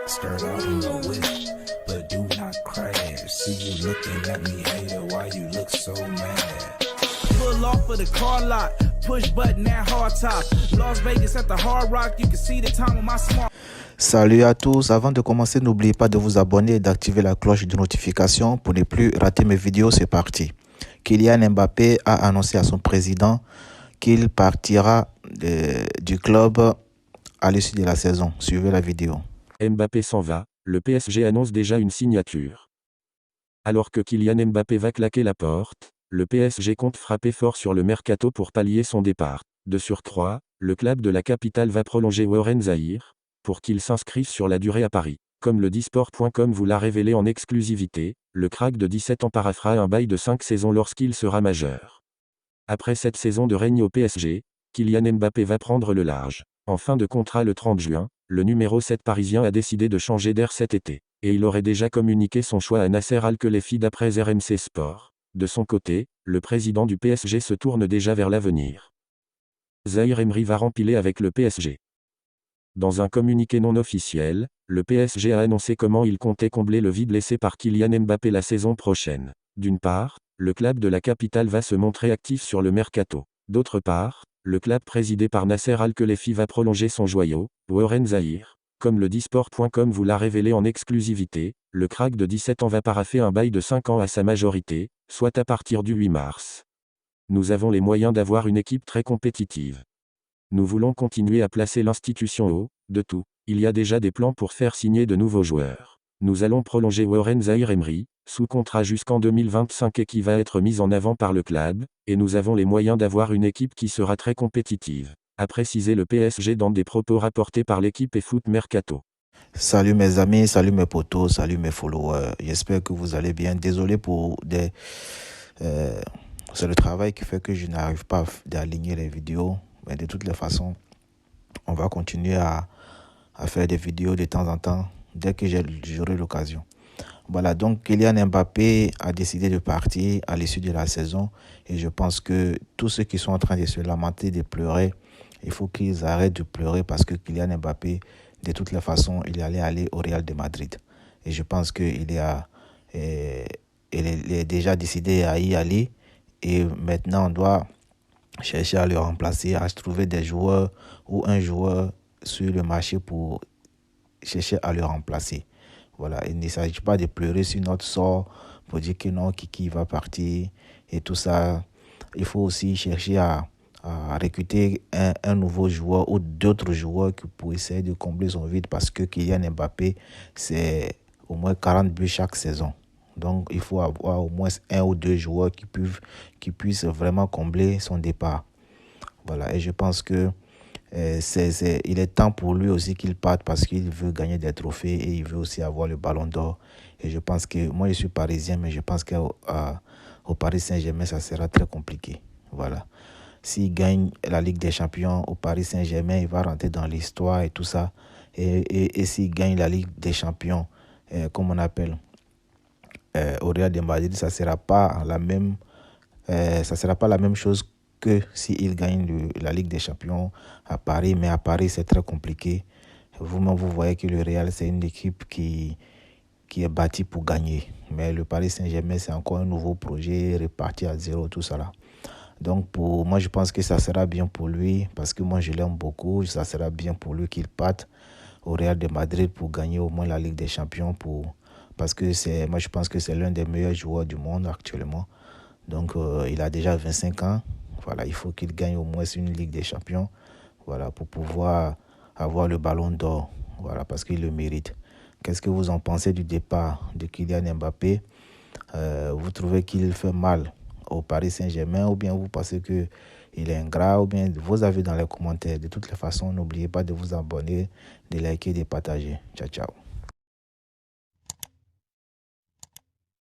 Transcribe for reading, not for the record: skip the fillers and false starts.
Skirt out in the whip, but do not crash. See you looking at me, hater, why you look so mad? Pull off of the car lot, push button at hard top. Las Vegas at the Hard Rock, you can see the time on my smart. Salut à tous, avant de commencer, n'oubliez pas de vous abonner et d'activer la cloche de notification pour ne plus rater mes vidéos. C'est parti. Kylian Mbappé a annoncé à son président qu'il partira du club à l'issue de la saison. Suivez la vidéo. Mbappé s'en va, le PSG annonce déjà une signature. Alors que Kylian Mbappé va claquer la porte, le PSG compte frapper fort sur le mercato pour pallier son départ. De surcroît, le club de la capitale va prolonger Warren Zahir, pour qu'il s'inscrive sur la durée à Paris. Comme le disport.com vous l'a révélé en exclusivité, le crack de 17 ans parafera un bail de 5 saisons lorsqu'il sera majeur. Après cette saison de règne au PSG, Kylian Mbappé va prendre le large. En fin de contrat le 30 juin, le numéro 7 parisien a décidé de changer d'air cet été, et il aurait déjà communiqué son choix à Nasser Al-Khelaifi d'après RMC Sport. De son côté, le président du PSG se tourne déjà vers l'avenir. Zahir Emery va rempiler avec le PSG. Dans un communiqué non officiel, le PSG a annoncé comment il comptait combler le vide laissé par Kylian Mbappé la saison prochaine. D'une part, le club de la capitale va se montrer actif sur le mercato. D'autre part, le club présidé par Nasser Al-Khelaifi va prolonger son joyau, Warren Zahir. Comme le disport.com vous l'a révélé en exclusivité, le crack de 17 ans va paraffer un bail de 5 ans à sa majorité, soit à partir du 8 mars. Nous avons les moyens d'avoir une équipe très compétitive. Nous voulons continuer à placer l'institution haut, de tout. Il y a déjà des plans pour faire signer de nouveaux joueurs. Nous allons prolonger Warren Zahir Emery, sous contrat jusqu'en 2025 et qui va être mis en avant par le club, et nous avons les moyens d'avoir une équipe qui sera très compétitive, a précisé le PSG dans des propos rapportés par l'équipe et Foot Mercato. Salut mes amis, salut mes potos, salut mes followers. J'espère que vous allez bien. Désolé pour c'est le travail qui fait que je n'arrive pas à aligner les vidéos. Mais de toutes les façons, on va continuer à faire des vidéos de temps en temps, dès que j'aurai l'occasion. Voilà, donc Kylian Mbappé a décidé de partir à l'issue de la saison. Et je pense que tous ceux qui sont en train de se lamenter, de pleurer, il faut qu'ils arrêtent de pleurer parce que Kylian Mbappé, de toutes les façons, il allait aller au Real de Madrid. Et je pense qu'il est déjà décidé à y aller. Et maintenant, on doit chercher à le remplacer, à trouver des joueurs ou un joueur sur le marché pour chercher à le remplacer. Voilà, il ne s'agit pas de pleurer sur notre sort pour dire que non, Kiki va partir et tout ça. Il faut aussi chercher à recruter un nouveau joueur ou d'autres joueurs pour essayer de combler son vide parce que Kylian Mbappé, c'est au moins 40 buts chaque saison. Donc, il faut avoir au moins un ou deux joueurs qui puissent vraiment combler son départ. Voilà, et je pense que il est temps pour lui aussi qu'il parte parce qu'il veut gagner des trophées et il veut aussi avoir le ballon d'or. Et je pense que, moi je suis parisien, mais je pense qu'au Paris Saint-Germain, ça sera très compliqué. Voilà. S'il gagne la Ligue des Champions au Paris Saint-Germain, il va rentrer dans l'histoire et tout ça. Et s'il gagne la Ligue des Champions, comme on appelle, au Real de Madrid, ça sera pas la même chose que s'il gagne la Ligue des Champions à Paris. Mais à Paris, c'est très compliqué. Vous-même, vous voyez que le Real, c'est une équipe qui est bâtie pour gagner. Mais le Paris Saint-Germain, c'est encore un nouveau projet, reparti à zéro, tout ça là. Donc, pour moi, je pense que ça sera bien pour lui, parce que moi, je l'aime beaucoup. Ça sera bien pour lui qu'il parte au Real de Madrid pour gagner au moins la Ligue des Champions, parce que moi, je pense que c'est l'un des meilleurs joueurs du monde actuellement. Donc, il a déjà 25 ans. Voilà, il faut qu'il gagne au moins une Ligue des Champions, voilà, pour pouvoir avoir le ballon d'or, voilà, parce qu'il le mérite. Qu'est-ce que vous en pensez du départ de Kylian Mbappé? Vous trouvez qu'il fait mal au Paris Saint-Germain ou bien vous pensez qu'il est ingrat ou bien vos avis dans les commentaires. De toutes les façons, n'oubliez pas de vous abonner, de liker, de partager. Ciao, ciao.